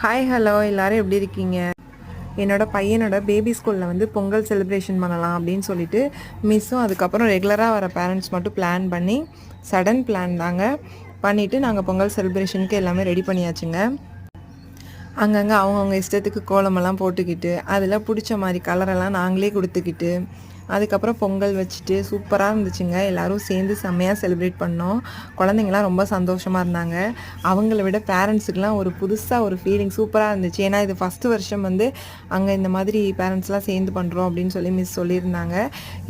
Hi hello எல்லாரும் எப்படி இருக்கீங்க? என்னோட பையனோட பேபி ஸ்கூலில் வந்து பொங்கல் செலிப்ரேஷன் பண்ணலாம் அப்படின்னு சொல்லிட்டு மிஸ்ஸும் அதுக்கப்புறம் ரெகுலராக வர பேரண்ட்ஸ் மட்டும் பிளான் பண்ணி சடன் பிளான் தாங்க பண்ணிவிட்டு நாங்கள் பொங்கல் செலிப்ரேஷனுக்கு எல்லாமே ரெடி பண்ணியாச்சுங்க. அங்கங்கே அவங்கவுங்க இஷ்டத்துக்கு கோலமெல்லாம் போட்டுக்கிட்டு அதில் பிடிச்ச மாதிரி கலரெல்லாம் நாங்களே கொடுத்துக்கிட்டு அதுக்கப்புறம் பொங்கல் வச்சுட்டு சூப்பராக இருந்துச்சுங்க. எல்லோரும் சேர்ந்து செம்மையாக செலிப்ரேட் பண்ணோம். குழந்தைங்களாம் ரொம்ப சந்தோஷமாக இருந்தாங்க. அவங்கள விட பேரண்ட்ஸுக்கெலாம் ஒரு புதுசாக ஒரு ஃபீலிங் சூப்பராக இருந்துச்சு. ஏன்னா இது ஃபஸ்ட்டு வருஷம் வந்து அங்கே இந்த மாதிரி பேரண்ட்ஸ்லாம் சேர்ந்து பண்ணுறோம் அப்படின்னு சொல்லி மிஸ் சொல்லியிருந்தாங்க.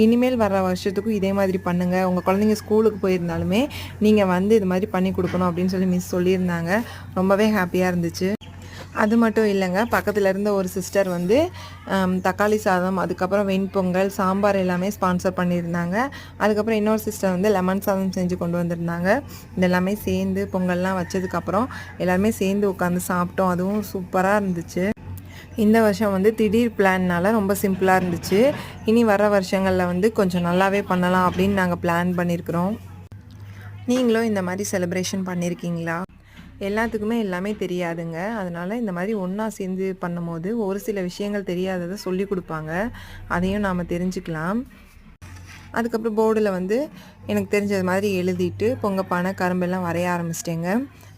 இனிமேல் வர வருஷத்துக்கும் இதே மாதிரி பண்ணுங்கள், உங்கள் குழந்தைங்க ஸ்கூலுக்கு போயிருந்தாலுமே நீங்கள் வந்து இது மாதிரி பண்ணி கொடுக்கணும் அப்படின்னு சொல்லி மிஸ் சொல்லியிருந்தாங்க. ரொம்பவே ஹாப்பியாக இருந்துச்சு. அது மட்டும் இல்லைங்க, பக்கத்தில் இருந்த ஒரு சிஸ்டர் வந்து தக்காளி சாதம், அதுக்கப்புறம் வெண்பொங்கல், சாம்பார் எல்லாமே ஸ்பான்சர் பண்ணியிருந்தாங்க. அதுக்கப்புறம் இன்னொரு சிஸ்டர் வந்து லெமன் சாதம் செஞ்சு கொண்டு வந்திருந்தாங்க. இதெல்லாமே சேர்ந்து பொங்கல்லாம் வச்சதுக்கப்புறம் எல்லாருமே சேர்ந்து உட்காந்து சாப்பிட்டோம். அதுவும் சூப்பராக இருந்துச்சு. இந்த வருஷம் வந்து திடீர் பிளான்னால ரொம்ப சிம்பிளாக இருந்துச்சு. இனி வர வருஷங்களில் வந்து கொஞ்சம் நல்லாவே பண்ணலாம் அப்படின்னு நாங்கள் பிளான் பண்ணியிருக்கிறோம். நீங்களும் இந்த மாதிரி செலிப்ரேஷன் பண்ணியிருக்கீங்களா? எல்லாத்துக்குமே எல்லாமே தெரியாதுங்க. அதனால் இந்த மாதிரி ஒன்றா சேர்ந்து பண்ணும்போது ஒரு சில விஷயங்கள் தெரியாததை சொல்லி கொடுப்பாங்க. அதையும் நாம் தெரிஞ்சுக்கலாம். அதுக்கப்புறம் போர்டில் வந்து எனக்கு தெரிஞ்சது மாதிரி எழுதிட்டு பொங்கப்பானை கரும்பெல்லாம் வரைய ஆரம்பிச்சிட்டேங்க.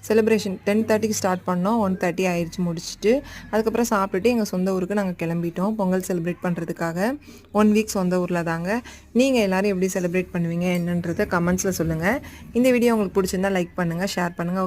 செலிப்ரேஷன் 10:30க்கு ஸ்டார்ட் பண்ணோம். 1:30 ஆயிடுச்சு முடிச்சுட்டு. அதுக்கப்புறம் சாப்பிட்டுட்டு எங்கள் சொந்த ஊருக்கு நாங்கள் கிளம்பிட்டோம் பொங்கல் செலிப்ரேட் பண்ணுறதுக்காக. 1 வீக் சொந்த ஊரில் தாங்க. நீங்கள் எல்லோரும் எப்படி செலிப்ரேட் பண்ணுவீங்க என்னன்றதை கமெண்ட்ஸில் சொல்லுங்கள். இந்த வீடியோ உங்களுக்கு பிடிச்சிருந்தா லைக் பண்ணுங்கள், ஷேர் பண்ணுங்கள்.